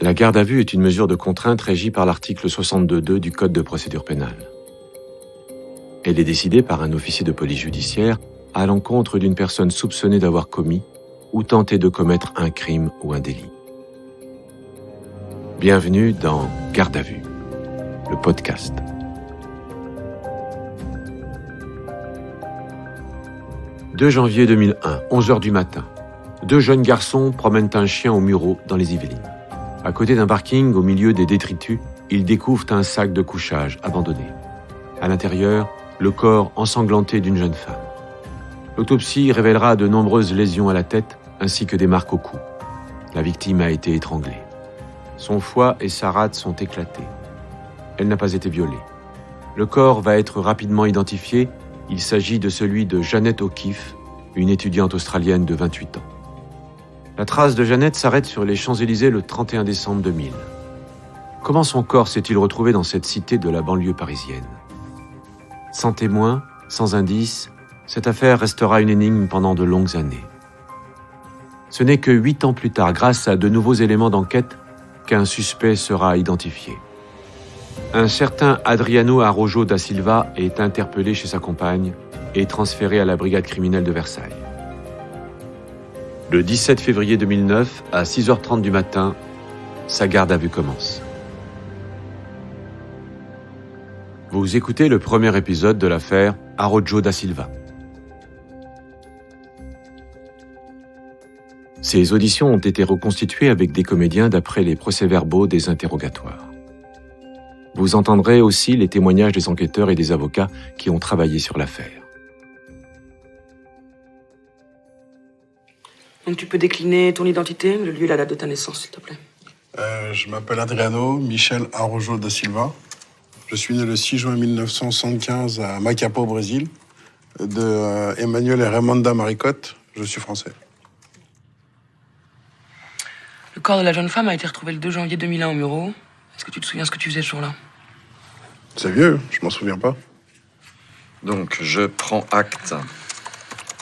La garde à vue est une mesure de contrainte régie par l'article 62.2 du Code de procédure pénale. Elle est décidée par un officier de police judiciaire à l'encontre d'une personne soupçonnée d'avoir commis ou tenté de commettre un crime ou un délit. Bienvenue dans Garde à vue, le podcast. « 2 janvier 2001, 11h du matin. 2 jeunes garçons promènent un chien au Mureau dans les Yvelines. À côté d'un parking, au milieu des détritus, ils découvrent un sac de couchage abandonné. À l'intérieur, le corps ensanglanté d'une jeune femme. L'autopsie révélera de nombreuses lésions à la tête ainsi que des marques au cou. La victime a été étranglée. Son foie et sa rate sont éclatés. Elle n'a pas été violée. Le corps va être rapidement identifié. Il s'agit de celui de Jeannette O'Keefe, une étudiante australienne de 28 ans. La trace de Jeannette s'arrête sur les Champs-Élysées le 31 décembre 2000. Comment son corps s'est-il retrouvé dans cette cité de la banlieue parisienne ? Sans témoin, sans indice, cette affaire restera une énigme pendant de longues années. Ce n'est que 8 ans plus tard, grâce à de nouveaux éléments d'enquête, qu'un suspect sera identifié. Un certain Adriano Araujo da Silva est interpellé chez sa compagne et transféré à la brigade criminelle de Versailles. Le 17 février 2009, à 6h30 du matin, sa garde à vue commence. Vous écoutez le premier épisode de l'affaire Araujo da Silva. Ces auditions ont été reconstituées avec des comédiens d'après les procès-verbaux des interrogatoires. Vous entendrez aussi les témoignages des enquêteurs et des avocats qui ont travaillé sur l'affaire. Donc tu peux décliner ton identité, le lieu et la date de ta naissance, s'il te plaît. Je m'appelle Adriano Michel Araujo da Silva. Je suis né le 6 juin 1975 à Macapá, au Brésil, de Emmanuel et Raymanda Maricotte. Je suis français. Le corps de la jeune femme a été retrouvé le 2 janvier 2001 au Mureau. Est-ce que tu te souviens ce que tu faisais ce jour-là ? C'est vieux, je m'en souviens pas. Donc, je prends acte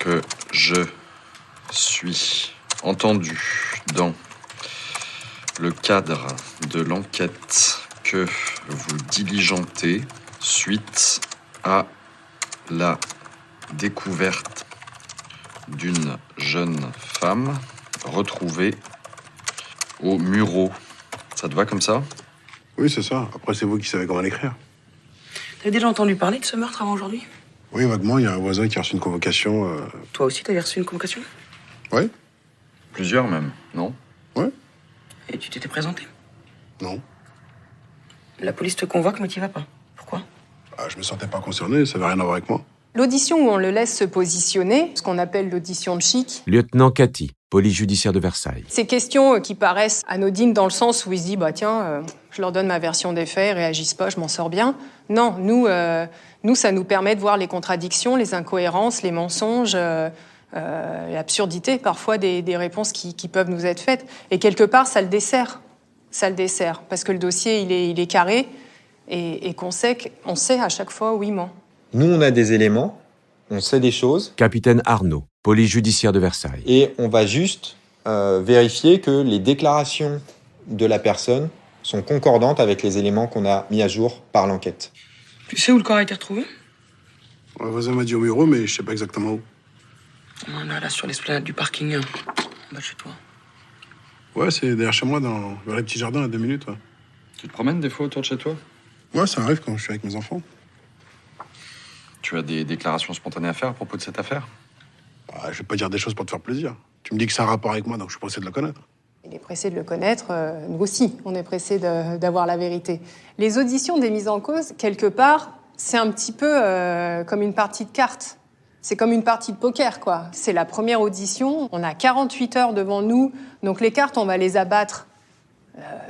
que je suis entendu dans le cadre de l'enquête que vous diligentez suite à la découverte d'une jeune femme retrouvée au Mureau. Ça te va comme ça ? Oui, c'est ça. Après, c'est vous qui savez comment l'écrire. T'avais déjà entendu parler de ce meurtre avant aujourd'hui ? Oui, vaguement, il y a un voisin qui a reçu une convocation. Toi aussi, t'avais reçu une convocation ? Oui. Plusieurs même, non ? Ouais. Et tu t'étais présenté ? Non. La police te convoque, mais t'y vas pas. Pourquoi ? Je me sentais pas concerné, ça n'avait rien à voir avec moi. L'audition où on le laisse se positionner, ce qu'on appelle l'audition de chic. Lieutenant Cathy, police judiciaire de Versailles. Ces questions qui paraissent anodines dans le sens où il se dit je leur donne ma version des faits, ils réagissent pas, je m'en sors bien. Non, nous, ça nous permet de voir les contradictions, les incohérences, les mensonges, l'absurdité parfois des réponses qui peuvent nous être faites. Et quelque part, ça le dessert. Parce que le dossier, il est carré et qu'on sait à chaque fois où il ment. Nous, on a des éléments, on sait des choses. Capitaine Arnaud, police judiciaire de Versailles. Et on va juste vérifier que les déclarations de la personne sont concordantes avec les éléments qu'on a mis à jour par l'enquête. Tu sais où le corps a été retrouvé ? Un voisin m'a dit au Mureau, mais je sais pas exactement où. Là, sur l'esplanade du parking, en bas de chez toi. Ouais, c'est derrière chez moi, vers les petits jardins, à 2 minutes. Ouais. Tu te promènes des fois autour de chez toi ? Ouais, ça arrive quand je suis avec mes enfants. Tu as des déclarations spontanées à faire à propos de cette affaire ? Je vais pas dire des choses pour te faire plaisir. Tu me dis que ça a un rapport avec moi, donc je suis pressé de le connaître. Il est pressé de le connaître, nous aussi, on est pressé d'avoir la vérité. Les auditions des mises en cause, quelque part, c'est un petit peu comme une partie de cartes. C'est comme une partie de poker, quoi. C'est la première audition, on a 48 heures devant nous, donc les cartes, on va les abattre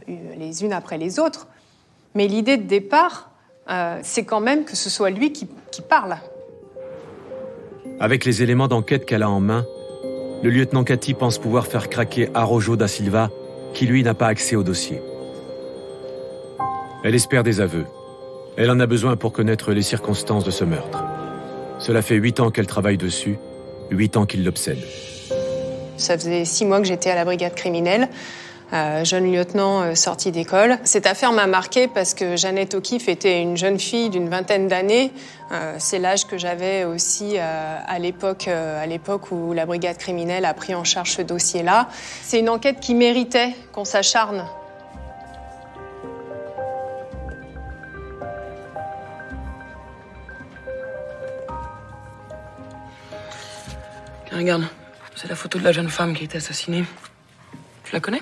les unes après les autres. Mais l'idée de départ, c'est quand même que ce soit lui qui parle. Avec les éléments d'enquête qu'elle a en main, le lieutenant Cathy pense pouvoir faire craquer Araujo da Silva, qui lui n'a pas accès au dossier. Elle espère des aveux. Elle en a besoin pour connaître les circonstances de ce meurtre. Cela fait 8 ans qu'elle travaille dessus, 8 ans qu'il l'obsède. Ça faisait 6 mois que j'étais à la brigade criminelle. jeune lieutenant sorti d'école. Cette affaire m'a marquée parce que Jeannette O'Keeffe était une jeune fille d'une vingtaine d'années. C'est l'âge que j'avais aussi à l'époque où la brigade criminelle a pris en charge ce dossier-là. C'est une enquête qui méritait qu'on s'acharne. Tiens, regarde, c'est la photo de la jeune femme qui a été assassinée. Tu la connais?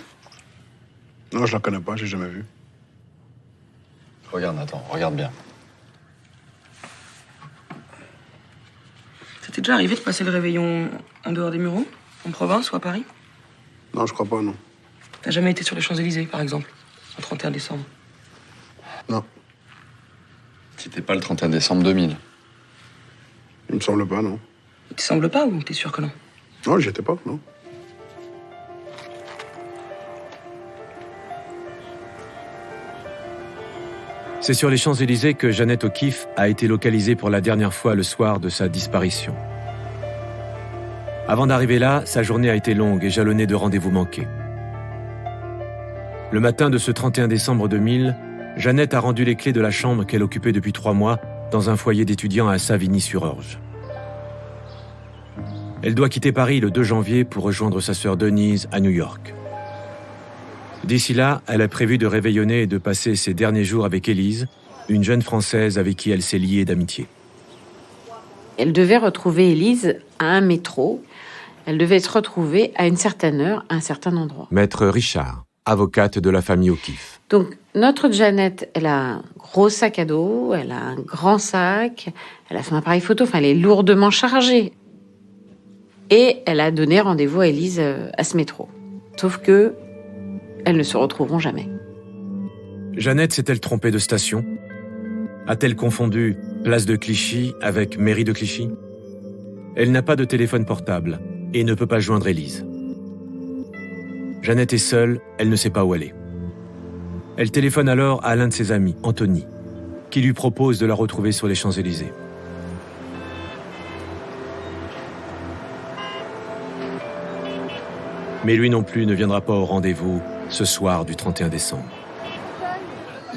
Non, je la connais pas, j'ai jamais vu. Regarde, Nathan, regarde bien. Ça t'est déjà arrivé de passer le réveillon en dehors des Mureaux, en province ou à Paris? Non, je crois pas, non. T'as jamais été sur les Champs-Élysées, par exemple, le 31 décembre? Non, C'était pas le 31 décembre 2000. il me semble pas, non. Il te semble pas ou t'es sûr que non? Non, j'y étais pas, non. C'est sur les Champs-Élysées que Jeannette O'Keeffe a été localisée pour la dernière fois le soir de sa disparition. Avant d'arriver là, sa journée a été longue et jalonnée de rendez-vous manqués. Le matin de ce 31 décembre 2000, Jeannette a rendu les clés de la chambre qu'elle occupait depuis 3 mois dans un foyer d'étudiants à Savigny-sur-Orge. Elle doit quitter Paris le 2 janvier pour rejoindre sa sœur Denise à New York. D'ici là, elle a prévu de réveillonner et de passer ses derniers jours avec Élise, une jeune Française avec qui elle s'est liée d'amitié. Elle devait retrouver Élise à un métro. Elle devait se retrouver à une certaine heure, à un certain endroit. Maître Richard, avocate de la famille O'Keeffe. Donc, notre Jeannette, elle a un gros sac à dos, elle a un grand sac, elle a son appareil photo, enfin, elle est lourdement chargée. Et elle a donné rendez-vous à Élise à ce métro. Sauf que elles ne se retrouveront jamais. Jeannette s'est-elle trompée de station? A-t-elle confondu place de Clichy avec mairie de Clichy? Elle n'a pas de téléphone portable et ne peut pas joindre Élise. Jeannette est seule, elle ne sait pas où elle est. Elle téléphone alors à l'un de ses amis, Anthony, qui lui propose de la retrouver sur les Champs-Élysées. Mais lui non plus ne viendra pas au rendez-vous ce soir du 31 décembre.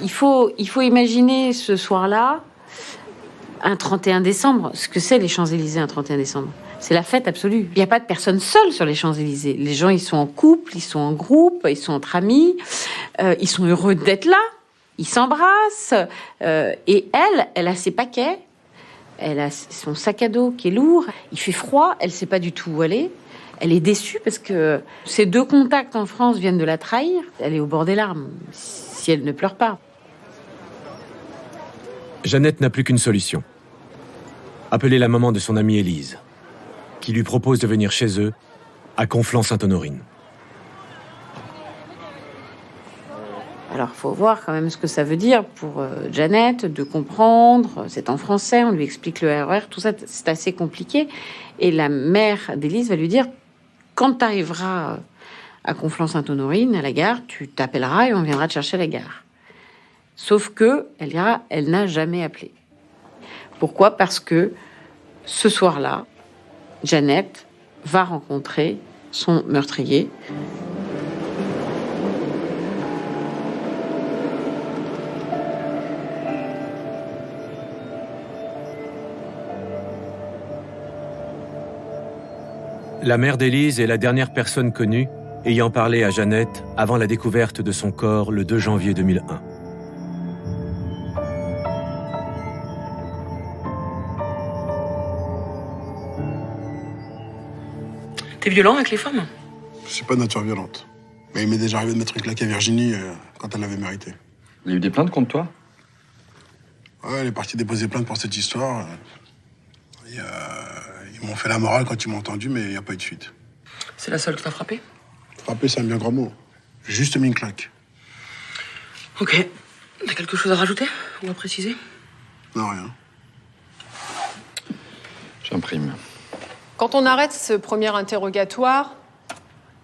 Il faut imaginer ce soir-là, un 31 décembre, ce que c'est les Champs-Élysées un 31 décembre. C'est la fête absolue. Il n'y a pas de personne seule sur les Champs-Élysées. Les gens, ils sont en couple, ils sont en groupe, ils sont entre amis, ils sont heureux d'être là, ils s'embrassent. Et elle a ses paquets, elle a son sac à dos qui est lourd, il fait froid, elle ne sait pas du tout où aller. Elle est déçue parce que ses 2 contacts en France viennent de la trahir. Elle est au bord des larmes, si elle ne pleure pas. Jeannette n'a plus qu'une solution. Appeler la maman de son amie Élise, qui lui propose de venir chez eux, à Conflans-Sainte-Honorine. Alors, il faut voir quand même ce que ça veut dire pour Jeannette, de comprendre. C'est en français, on lui explique le RER, tout ça, c'est assez compliqué. Et la mère d'Élise va lui dire, quand tu arriveras à Conflans-Sainte-Honorine, à la gare, tu t'appelleras et on viendra te chercher à la gare. Sauf que, elle dira, elle n'a jamais appelé. Pourquoi? Parce que ce soir-là, Jeannette va rencontrer son meurtrier. La mère d'Élise est la dernière personne connue ayant parlé à Jeannette avant la découverte de son corps le 2 janvier 2001. T'es violent avec les femmes? Je suis pas de nature violente. Mais il m'est déjà arrivé de mettre une claque à Virginie quand elle l'avait mérité. Il y a eu des plaintes contre toi? Ouais, elle est partie déposer plainte pour cette histoire. Ils m'ont fait la morale quand ils m'ont entendu, mais il n'y a pas eu de suite. C'est la seule qui t'a frappé? Frapper, c'est un bien grand mot. J'ai juste mis une claque. Ok. T'as quelque chose à rajouter ou à préciser? Non, rien. J'imprime. Quand on arrête ce premier interrogatoire,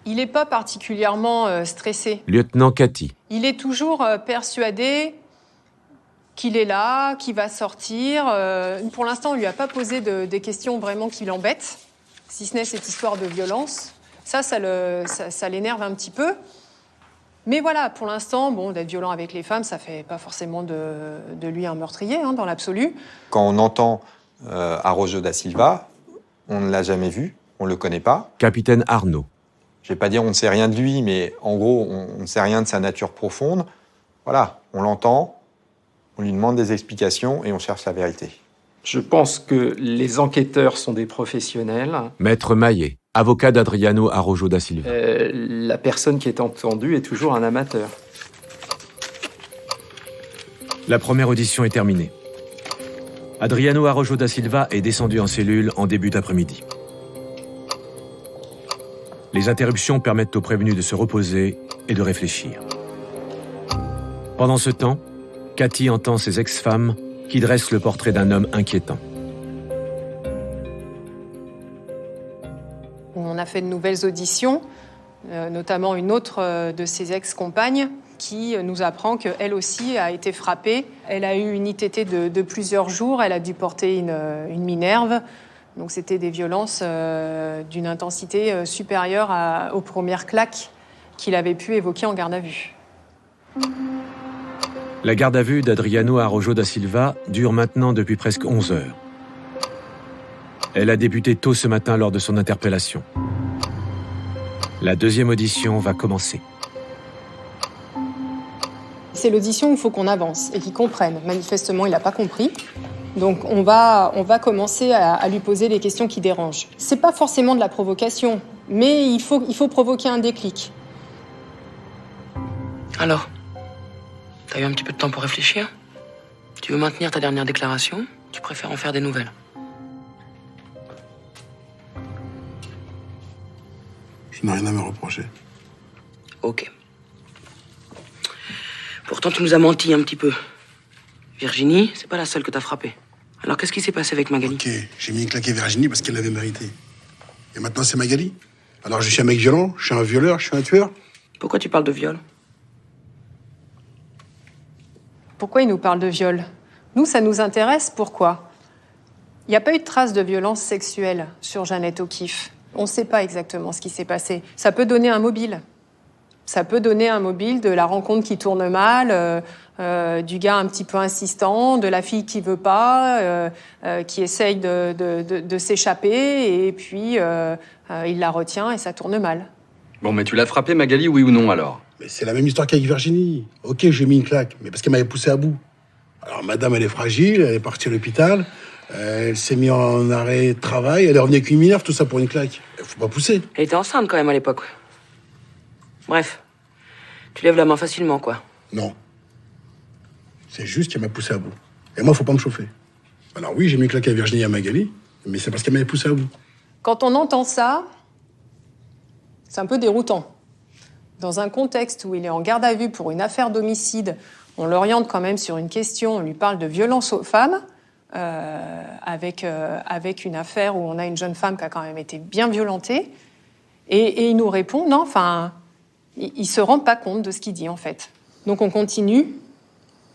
il n'est pas particulièrement stressé. Lieutenant Cathy. Il est toujours persuadé qu'il est là, qu'il va sortir. Pour l'instant, on ne lui a pas posé des questions vraiment qui l'embêtent, si ce n'est cette histoire de violence. Ça l'énerve un petit peu. Mais voilà, pour l'instant, d'être violent avec les femmes, ça fait pas forcément de lui un meurtrier, dans l'absolu. Quand on entend Araujo da Silva, on ne l'a jamais vu, on ne le connaît pas. Capitaine Arnaud. Je vais pas dire on ne sait rien de lui, mais en gros, on ne sait rien de sa nature profonde. Voilà, on l'entend, on lui demande des explications et on cherche la vérité. Je pense que les enquêteurs sont des professionnels. Maître Maillet, avocat d'Adriano Araujo da Silva. La personne qui est entendue est toujours un amateur. La première audition est terminée. Adriano Araujo da Silva est descendu en cellule en début d'après-midi. Les interruptions permettent aux prévenus de se reposer et de réfléchir. Pendant ce temps, Cathy entend ses ex-femmes qui dressent le portrait d'un homme inquiétant. On a fait de nouvelles auditions, notamment une autre de ses ex-compagnes qui nous apprend qu'elle aussi a été frappée. Elle a eu une ITT de plusieurs jours, elle a dû porter une minerve. Donc c'était des violences d'une intensité supérieure aux premières claques qu'il avait pu évoquer en garde à vue. La garde à vue d'Adriano Araujo da Silva dure maintenant depuis presque 11 heures. Elle a débuté tôt ce matin lors de son interpellation. La deuxième audition va commencer. C'est l'audition où il faut qu'on avance et qu'il comprenne. Manifestement, il n'a pas compris. Donc on va commencer à lui poser les questions qui dérangent. C'est pas forcément de la provocation, mais il faut provoquer un déclic. Alors, t'as eu un petit peu de temps pour réfléchir? Tu veux maintenir ta dernière déclaration? Tu préfères en faire des nouvelles? Je n'ai rien à me reprocher. Ok. Pourtant, tu nous as menti un petit peu. Virginie, c'est pas la seule que t'as frappée. Alors, qu'est-ce qui s'est passé avec Magali? Ok, j'ai mis une claque à Virginie parce qu'elle l'avait mérité. Et maintenant, c'est Magali. Alors, je suis un mec violent, je suis un violeur, je suis un tueur. Pourquoi tu parles de viol? Pourquoi il nous parle de viol? Nous, ça nous intéresse. Pourquoi? Il n'y a pas eu de traces de violence sexuelle sur Jeannette O'Keeffe. On ne sait pas exactement ce qui s'est passé. Ça peut donner un mobile. Ça peut donner un mobile de la rencontre qui tourne mal, du gars un petit peu insistant, de la fille qui veut pas, qui essaye de s'échapper, et puis il la retient et ça tourne mal. Bon, mais tu l'as frappée, Magali, oui ou non, alors? Mais c'est la même histoire qu'avec Virginie. Ok, j'ai mis une claque, mais parce qu'elle m'avait poussé à bout. Alors, madame, elle est fragile, elle est partie à l'hôpital, elle s'est mise en arrêt de travail, elle est revenue avec une minerve, tout ça pour une claque. Faut pas pousser. Elle était enceinte quand même à l'époque. Bref, tu lèves la main facilement, quoi. Non. C'est juste qu'elle m'a poussé à bout. Et moi, faut pas me chauffer. Alors oui, j'ai mis une claque à Virginie et à Magali, mais c'est parce qu'elle m'avait poussé à bout. Quand on entend ça, c'est un peu déroutant. Dans un contexte où il est en garde à vue pour une affaire d'homicide, on l'oriente quand même sur une question, on lui parle de violence aux femmes, avec une affaire où on a une jeune femme qui a quand même été bien violentée, et il nous répond, non, enfin, il se rend pas compte de ce qu'il dit, en fait. Donc on continue,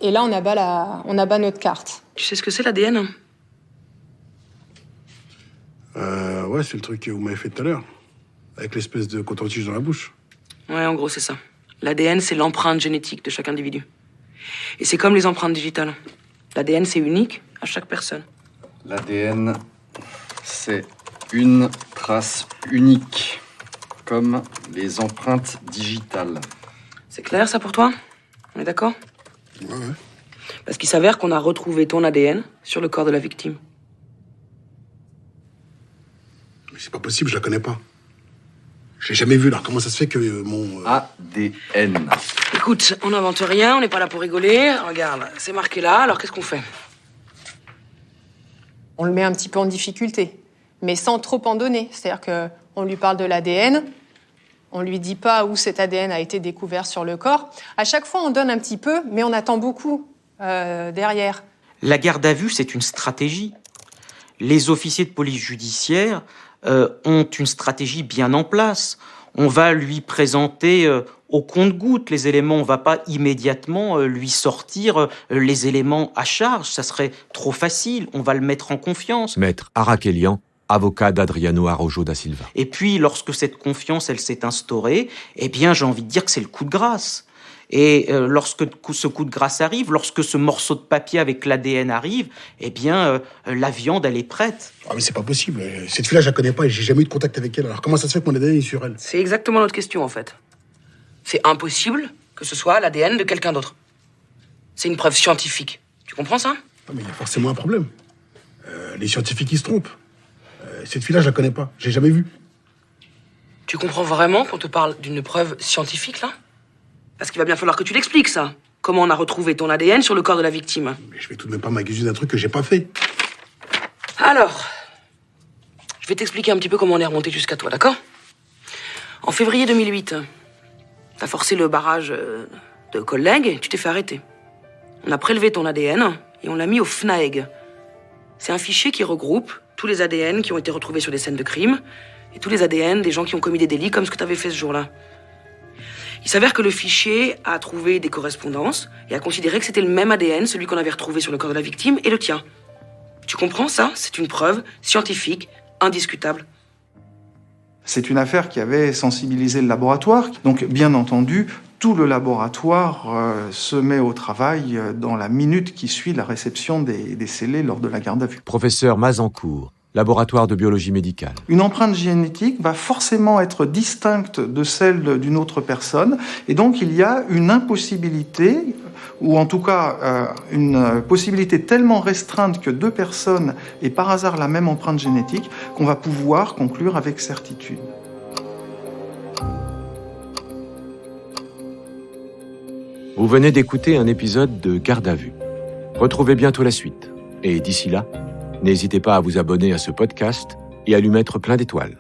et là, on abat notre carte. Tu sais ce que c'est l'ADN? Ouais, c'est le truc que vous m'avez fait tout à l'heure. Avec l'espèce de coton-tige dans la bouche. Ouais, en gros, c'est ça. L'ADN, c'est l'empreinte génétique de chaque individu. Et c'est comme les empreintes digitales. L'ADN, c'est unique à chaque personne. L'ADN, c'est une trace unique, comme les empreintes digitales. C'est clair, ça, pour toi? On est d'accord? Ouais. Parce qu'il s'avère qu'on a retrouvé ton ADN sur le corps de la victime. Mais c'est pas possible, je la connais pas. Je l'ai jamais vue, alors comment ça se fait que mon... ADN. Écoute, on n'invente rien, on n'est pas là pour rigoler. Regarde, c'est marqué là, alors qu'est-ce qu'on fait? On le met un petit peu en difficulté, mais sans trop en donner. C'est-à-dire qu'on lui parle de l'ADN, on lui dit pas où cet ADN a été découvert sur le corps. À chaque fois, on donne un petit peu, mais on attend beaucoup derrière. La garde à vue, c'est une stratégie. Les officiers de police judiciaire ont une stratégie bien en place. On va lui présenter au compte-gouttes les éléments. On va pas immédiatement lui sortir les éléments à charge. Ça serait trop facile. On va le mettre en confiance. Maître Arakelian, avocat d'Adriano Araujo da Silva. Et puis, lorsque cette confiance, elle s'est instaurée, eh bien, j'ai envie de dire que c'est le coup de grâce. Et lorsque ce coup de grâce arrive, lorsque ce morceau de papier avec l'ADN arrive, eh bien, la viande, elle est prête. Ah, mais c'est pas possible. Cette fille-là, je la connais pas et j'ai jamais eu de contact avec elle. Alors comment ça se fait que mon ADN est sur elle? C'est exactement notre question, en fait. C'est impossible que ce soit l'ADN de quelqu'un d'autre. C'est une preuve scientifique. Tu comprends ça? Non, mais il y a forcément un problème. Les scientifiques, ils se trompent. Cette fille-là, je la connais pas. J'ai jamais vu. Tu comprends vraiment qu'on te parle d'une preuve scientifique, là? Parce qu'il va bien falloir que tu l'expliques, ça. Comment on a retrouvé ton ADN sur le corps de la victime. Mais je vais tout de même pas m'accuser d'un truc que j'ai pas fait. Alors, je vais t'expliquer un petit peu comment on est remonté jusqu'à toi, d'accord? En février 2008, t'as forcé le barrage de collègues et tu t'es fait arrêter. On a prélevé ton ADN et on l'a mis au FNAEG. C'est un fichier qui regroupe tous les ADN qui ont été retrouvés sur des scènes de crime et tous les ADN des gens qui ont commis des délits comme ce que t'avais fait ce jour-là. Il s'avère que le fichier a trouvé des correspondances et a considéré que c'était le même ADN, celui qu'on avait retrouvé sur le corps de la victime, et le tien. Tu comprends ça? C'est une preuve scientifique, indiscutable. C'est une affaire qui avait sensibilisé le laboratoire. Donc, bien entendu, tout le laboratoire se met au travail dans la minute qui suit la réception des scellés lors de la garde à vue. Professeur Mazancourt, laboratoire de biologie médicale. Une empreinte génétique va forcément être distincte de celle d'une autre personne, et donc il y a une impossibilité, ou en tout cas une possibilité tellement restreinte que deux personnes aient par hasard la même empreinte génétique qu'on va pouvoir conclure avec certitude. Vous venez d'écouter un épisode de Garde à vue. Retrouvez bientôt la suite. Et d'ici là, n'hésitez pas à vous abonner à ce podcast et à lui mettre plein d'étoiles.